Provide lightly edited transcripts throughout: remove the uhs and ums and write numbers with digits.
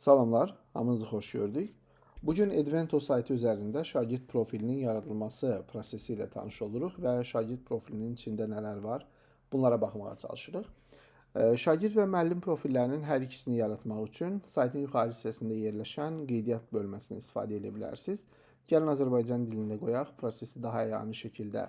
Salamlar, hamınızı xoş gördük. Bugün Edvento saytı üzərində şagird profilinin yaradılması prosesi ilə tanış oluruq və şagird profilinin içində nələr var, bunlara baxmağa çalışırıq. Şagird və müəllim profillərinin hər ikisini yaratmaq üçün saytın yuxarı hissəsində yerləşən qeydiyyat bölməsini istifadə edə bilərsiniz. Gəlin Azərbaycan dilində qoyaq, prosesi daha əyani şəkildə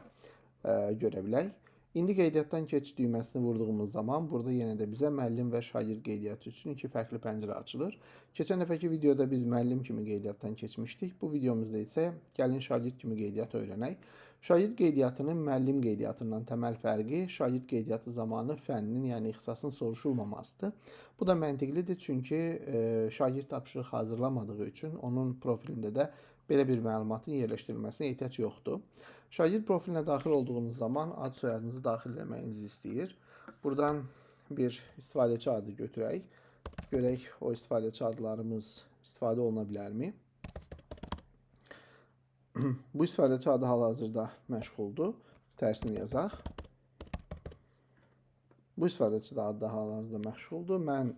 görə bilək. İndi qeydiyyatdan keç düyməsini vurduğumuz zaman burada yenə də bizə müəllim və şagird qeydiyyatı üçün iki fərqli pəncərə açılır. Keçən dəfəki videoda biz müəllim kimi qeydiyyatdan keçmişdik. Bu videomuzda isə gəlin şagird kimi qeydiyyat öyrənək. Şagird qeydiyyatının müəllim qeydiyyatından təməl fərqi şagird qeydiyyatı zamanı fənninin, yəni ixtisasın soruşulmamasıdır. Bu da məntiqlidir, çünki şagird tapşırıq hazırlamadığı üçün onun profilində də belə bir məlumatın yerləşdirilməsinə ehtiyac yoxdur. Şagird profilinə daxil olduğunuz zaman ad soyadınızı daxil etməyinizi istəyir. Buradan bir istifadəçi adı götürək. Görək o istifadəçi adlarımız istifadə oluna bilərmi? Bu istifadəçi adı hal-hazırda məşğuldur. Tərsini yazaq. Bu istifadəçi adı da hal-hazırda məşğuldur. Mən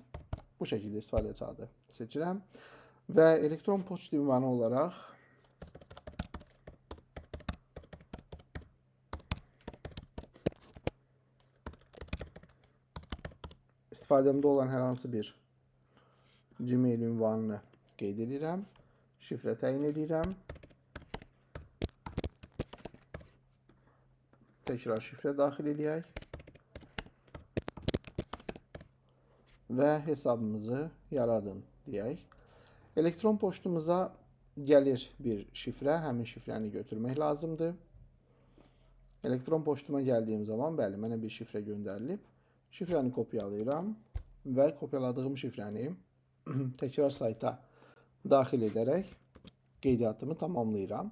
bu şəkildə istifadəçi adı seçirəm. Və elektron poçt ünvanı olaraq istifadəmdə olan hər hansı bir Gmail ünvanını qeyd edirəm. Şifrə təyin edirəm. Təkrar şifrə daxil edək. Və hesabımızı yaradın deyək. Elektron poçtumuza gəlir bir şifrə. Həmin şifrəni götürmək lazımdır. Elektron poçtuma gəldiyim zaman, bəli, mənə bir şifrə göndərilib. Şifrəni kopyalayıram və kopyaladığım şifrəni təkrar sayta daxil edərək qeydiyyatımı tamamlayıram.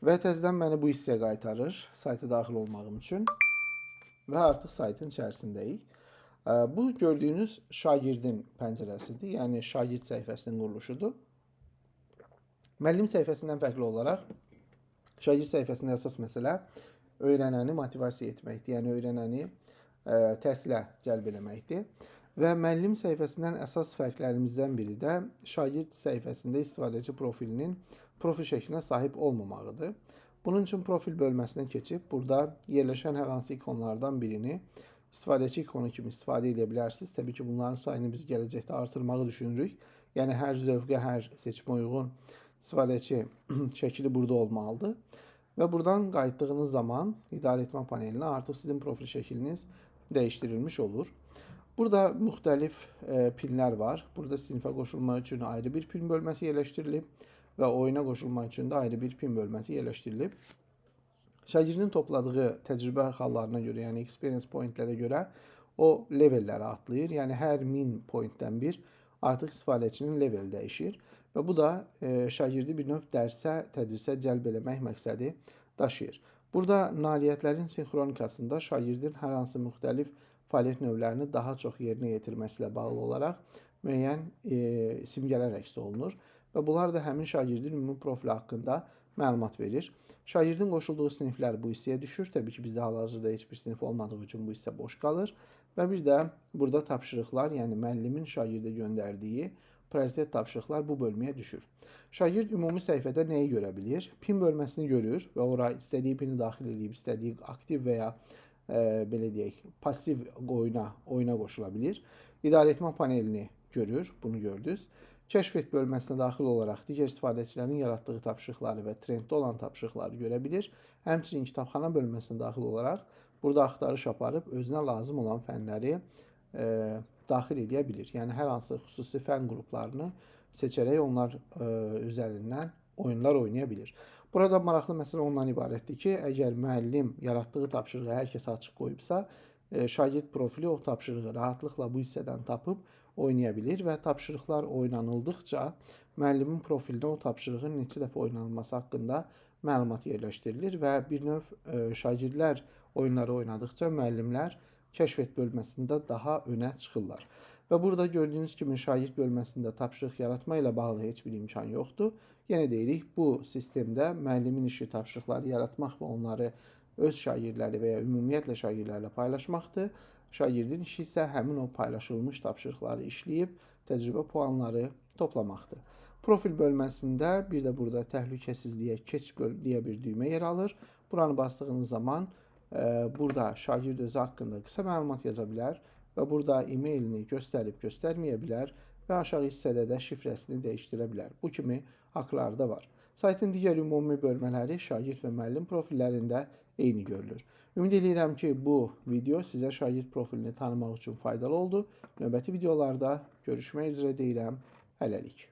Və təzədən məni bu hissəyə qaytarır sayta daxil olmağım üçün və artıq saytın içərisindəyik. Bu gördüyünüz şagirdin pəncərəsidir, yəni şagird səhifəsinin quruluşudur. Müəllim səhifəsindən fərqli olaraq şagird səhifəsində əsas məsələ öyrənəni motivasiya etməkdir, yəni öyrənəni təhsilə cəlb eləməkdir. Və müəllim səhifəsindən əsas fərqlərimizdən biri də şagird səhifəsində istifadəçi profilinin profil şəklinə sahib olmamağıdır. Bunun üçün profil bölməsinə keçib, burada yerləşən hər hansı ikonlardan birini istifadəçi ikonu kimi istifadə edə bilərsiniz. Təbii ki, bunların sayını biz gələcəkdə artırmağı düşünürük. Yəni, hər zövqə, hər seçimə uyğun istifadəçi şəkili burada olmalıdır. Və buradan qayıtdığınız zaman idarə etmə panelinə artıq sizin profil şəkliniz dəyişdirilmiş olur. Burada müxtəlif pinlər var. Burada sinifə qoşulmaq üçün ayrı bir pin bölməsi yerləşdirilib və oyuna qoşulmaq üçün də ayrı bir pin bölməsi yerləşdirilib. Şagirdin topladığı təcrübə xallarına görə, yəni experience pointlərə görə o levelləri atlayır. Yəni hər 1000 pointdən bir artıq istifadəçinin leveli dəyişir. Və bu da şagirdi bir növ dərsə, tədrisə cəlb eləmək məqsədi daşıyır. Burada nailiyyətlərin sinxronikasında şagirdin hər hansı müxtəlif fəaliyyət növlərini daha çox yerinə yetirməsi ilə bağlı olaraq müəyyən simgələr əks olunur və bunlar da həmin şagirdin ümumi profili haqqında məlumat verir. Şagirdin qoşulduğu siniflər bu hissəyə düşür. Təbii ki, bizdə hal-hazırda heç bir sinif olmadığı üçün bu hissə boş qalır. Və bir də burada tapşırıqlar, yəni müəllimin şagirdə göndərdiyi prioritet tapşırıqlar bu bölməyə düşür. Şagird ümumi səhifədə nəyi görə bilir? Pin bölməsini görür və ora istədiyi pini daxil edib, istədiyi aktiv və ya belə deyək, pasiv oyuna qoşula bilir. İdarə etmə panelini görür, bunu gördünüz. Kəşf et bölməsinə daxil olaraq digər istifadəçilərin yaratdığı tapşırıqları və trenddə olan tapşırıqları görə bilir. Həmçinin kitabxana bölməsinə daxil olaraq burada axtarış aparıb özünə lazım olan fənləri daxil edə bilir. Yəni, hər hansı xüsusi fən qruplarını seçərək onlar üzərindən oyunlar oynaya bilir. Burada maraqlı məsələ ondan ibarətdir ki, əgər müəllim yaratdığı tapşırığı hər kəsə açıq qoyubsa, şagird profili o tapşırığı rahatlıqla bu hissədən tapıb oynaya bilir və tapşırıqlar oynanıldıqca müəllimin profilinə o tapşırığın neçə dəfə oynanılması haqqında məlumat yerləşdirilir və bir növ şagirdlər oyunları oynadıqca müəllimlər kəşf et bölməsində daha önə çıxırlar. Və burada gördüyünüz kimi şagird bölməsində tapşırıq yaratma ilə bağlı heç bir imkan yoxdur. Yenə deyirik, bu sistemdə müəllimin işi tapşırıqları yaratmaq və onları öz şagirdləri və ya ümumiyyətlə şagirdlərlə paylaşmaqdır. Şagirdin işi isə həmin o paylaşılmış tapşırıqları işləyib təcrübə puanları toplamaqdır. Profil bölməsində bir də burada təhlükəsizliyə keç böl deyə bir düymə yer alır. Buranı bastığınız zaman burada şagird özü haqqında qısa məlumat yaza bilər və burada e-mailini göstərib göstərməyə bilər və aşağı hissədə də şifrəsini dəyişdirə bilər. Bu kimi haklar da var. Saytın digər ümumi bölmələri şagird və müəllim profillərində eyni görülür. Ümid edirəm ki, bu video sizə şagird profilini tanımaq üçün faydalı oldu. Növbəti videolarda görüşmək üzrə deyirəm. Hələlik.